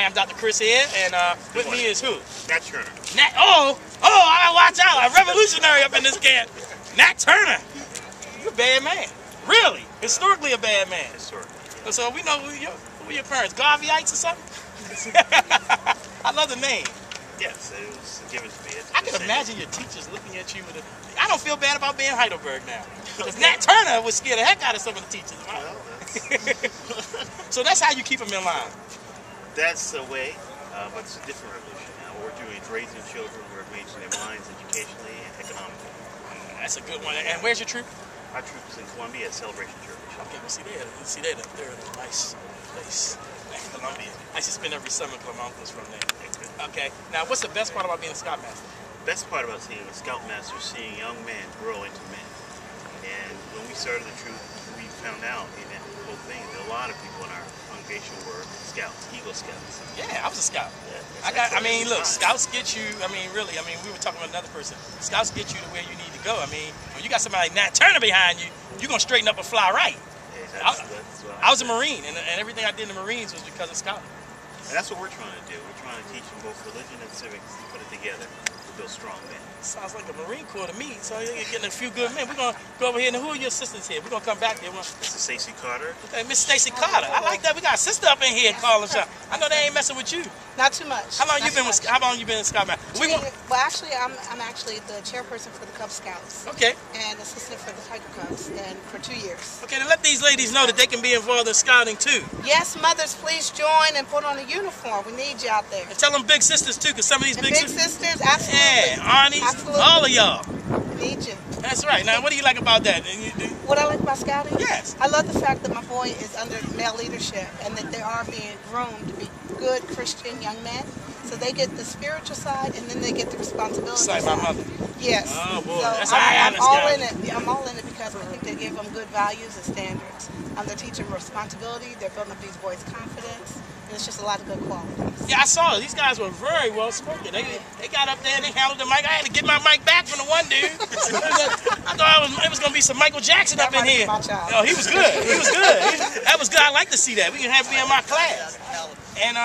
Hi, I'm Dr. Chris here, and with me is who? Nat Turner. Nat. Oh, I gotta watch out! A revolutionary up in this camp. Nat Turner. You're a bad man. Really? Historically a bad man. Historically. So we know who your parents, Garveyites or something? I love the name. Yes, it was given to me. I can imagine your teachers looking at you with a... I don't feel bad about being Heidelberg now. Because Nat Turner would scare the heck out of some of the teachers. Well, So that's how you keep them in line. that's the way, but it's a different revolution now. What we're doing is raising children who are engaged in their minds educationally and economically. That's a good one. And where's your troop? Our troop is in Columbia at Celebration Church. Okay, well, see there, they're in a nice place in Columbia. I used to spend every summer with my uncles from there. Okay, now what's the best part about being a Scoutmaster? Best part about being a Scoutmaster is seeing young men grow into men. And when we started the troop, we found out in that whole thing that a lot of people in our congregation were Scouts, Eagle Scouts. Yeah, I was a Scout. Yeah, Look, Scouts get you, really, we were talking about another person. Scouts get you to where you need to go. When you got somebody like Nat Turner behind you, you're going to straighten up and fly right. Yeah, I was a Marine, and everything I did in the Marines was because of Scouting. And that's what we're trying to do. We're trying to teach them both religion and civics and put it together to build strong men. Sounds like a Marine Corps to me. So you're getting a few good men. We're going to go over here. And who are your assistants here? We're going to come back there. This is Stacey Carter. Okay, Miss Stacey Carter. I like that. We got a sister up in here calling shots. I know they ain't messing with you. Not too much. How long you been in Scoutmaster? Well, actually, I'm actually the chairperson for the Cub Scouts. Okay. And assistant for the Tiger Cubs, and for 2 years. Okay, then let these ladies know that they can be involved in scouting too. Yes, mothers, please join and put on a uniform. We need you out there. And tell them big sisters too, because some of these big sisters, absolutely. Yeah, aunties, absolutely. all of y'all. We need you. That's right. Now, what do you like about that? What I like about scouting? Yes. I love the fact that my boy is under male leadership and that they are being groomed to be good Christian young men. So they get the spiritual side and then they get the responsibility side. Like my mother. Yes. Oh boy, so that's how I I'm all in it. I'm all in it because I think they give them good values and standards. They're teaching responsibility. They're building up these boys' confidence. And it's just a lot of good qualities. Yeah, I saw it. These guys were very well spoken. They got up there and they handled the mic. I had to get my mic back from the one dude. I thought it was going to be some Michael Jackson up in here. Oh, he was good. He was good. That was good. I like to see that. We can have me in my class. And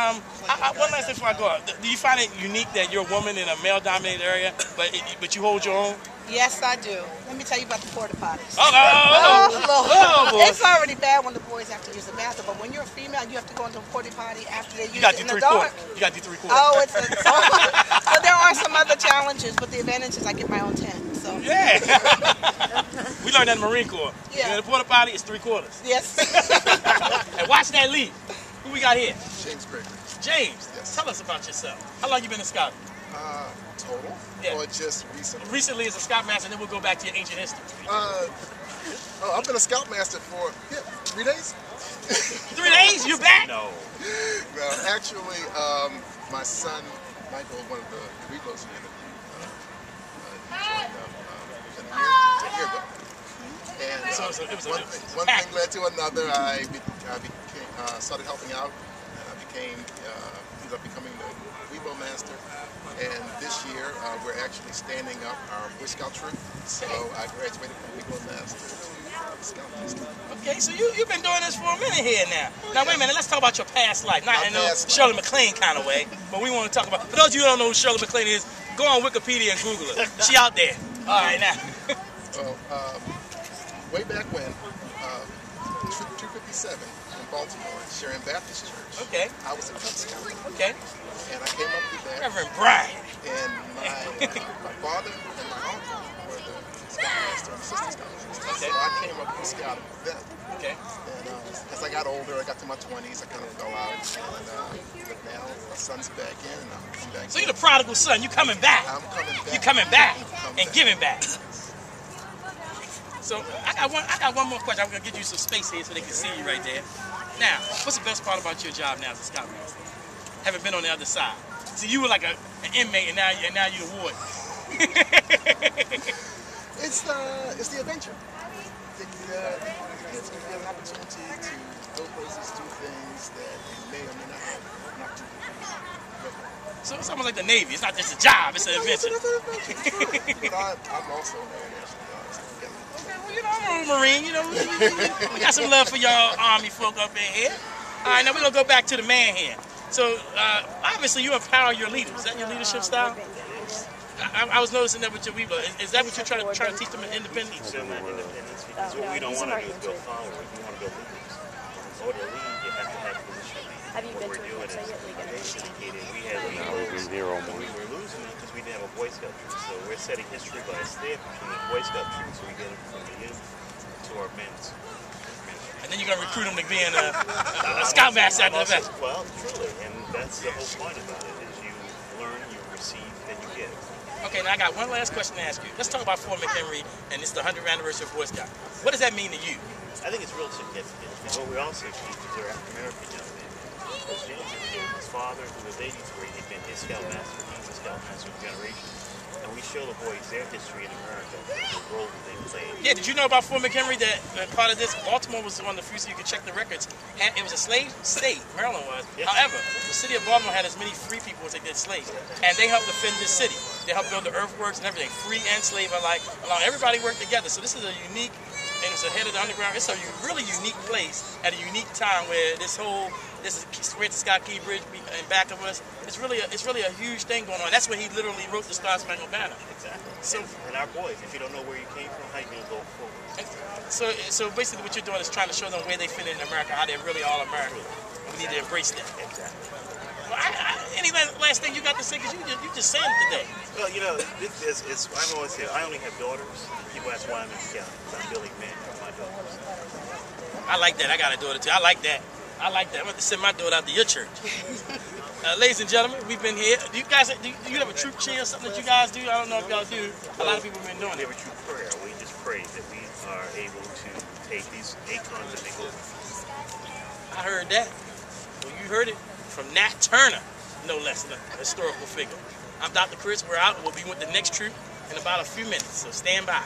one last thing before I go out. Do you find it unique that you're a woman in a male-dominated area, but you hold your own? Yes, I do. Let me tell you about the porta potties. Oh, boy. It's already bad when the boys have to use the bathroom, but when you're a female, you have to go into a porta potty after they use it in the dark. You got to do 3/4. Oh, so there are some other challenges, but the advantage is I get my own tent. So yeah. We learned that in the Marine Corps. Yeah. In the porta potty, it's 3/4. Yes. And watch that lead. Who we got here? James Gregory. James, yes. Tell us about yourself. How long you been a scout? Total? Yeah. Or just recently? Recently as a Scoutmaster, and then we'll go back to your ancient history. I've been a Scoutmaster for 3 days. 3 days? You back? No. No, actually, my son, Michael, one of the Reloads unit, joined up a year ago. And one thing led to another. I started helping out, and I ended up becoming the Weibo Master. And this year, we're actually standing up our Boy Scout troop. So I graduated from Weibo Master to Scout Master. Okay, so you've been doing this for a minute here now. Now, wait a minute, let's talk about your past life. Not in a Shirley MacLaine kind of way, but we want to talk about, for those of you who don't know who Shirley MacLaine is, go on Wikipedia and Google her. She out there. All right, now. Well, way back when, Troop 257 in Baltimore, Sharon Baptist Church. Okay. I was a Cub Scout. Okay. And I came up with that. Reverend Brian. And my father and my uncle were the Scoutmaster and assistant Scoutmaster. Okay. So I came up with scouting with them. Okay. And as I got older, I got to my 20s, I kind of fell out. And but now my son's back in, and I'm coming back. So you're the prodigal son. You coming back. I'm coming back. You coming back and giving back. So I got one more question. I'm gonna give you some space here so they can see you right there. Now, what's the best part about your job now as a Scoutmaster? Having been on the other side. So you were like an inmate, and now you're the warden. It's the adventure. It gives me an opportunity to go places, do things that you may or may not have an opportunity. So it's almost like the Navy. It's not just a job; it's an adventure. But I'm also an Air National Guard. Okay, well, I'm a Marine. We got some love for y'all Army folk up in here. All right, now we're gonna go back to the man here. So obviously you empower your leaders. Is that your leadership style? I was noticing that with your Weeblo. Is that what you're trying to teach them independence? Teach them independence because what we don't want to do is build followers. We want to build leaders. In order to lead, you have to have position leaders. Have you What been we're to doing a is indicated we had leaders. We were losing them because we didn't have a Boy Scout troop. So we're setting history by a step between the Boy Scout troop, so we get them from the youth to our men's. And then you're going to recruit them to being a scoutmaster after the fact. Well, truly, and that's the whole point about it, is you learn, you receive, then you give. Okay, now I got one last question to ask you. Let's talk about Fort McHenry, and it's the 100th anniversary of Boy Scout. What does that mean to you? I think it's real significant. And what we also teach is our African-American young men. Because James indicated his father, who was 83, had been his scoutmaster. He's a scoutmaster of generation. And we show the boys their history in America, the role that they played. Yeah, did you know about Fort McHenry that part of this, Baltimore was one of the few, so you could check the records. And it was a slave state, Maryland was. Yes. However, the city of Baltimore had as many free people as they did slaves. And they helped defend this city. They helped build the earthworks and everything. Free and slave alike. Everybody worked together. So this is a unique, and it's ahead of the underground. It's a really unique place at a unique time where this is Great Scott Key Bridge in back of us. It's really a huge thing going on. That's where he literally wrote the Star Spangled Banner. Exactly. So, and our boys, if you don't know where you came from, how you going to go forward? So basically what you're doing is trying to show them where they fit in America, how they're really all American. And we need to embrace that. Exactly. Well, any last thing you got to say? Because you just saying it today. Well, you know, I'm always here. I only have daughters. People ask why I'm in Scout. I'm building men for my daughters. I like that. I got a daughter too. I like that. I'm going to send my daughter out to your church. Ladies and gentlemen, we've been here. Do you have a troop cheer or something that you guys do? I don't know if y'all do. A lot of people have been doing We it. have a troop prayer. We just pray that we are able to take these 8 tons and make over. I heard that. Well, you heard it from Nat Turner, no less, a historical figure. I'm Dr. Chris. We're out. We'll be with the next troop in about a few minutes, so stand by.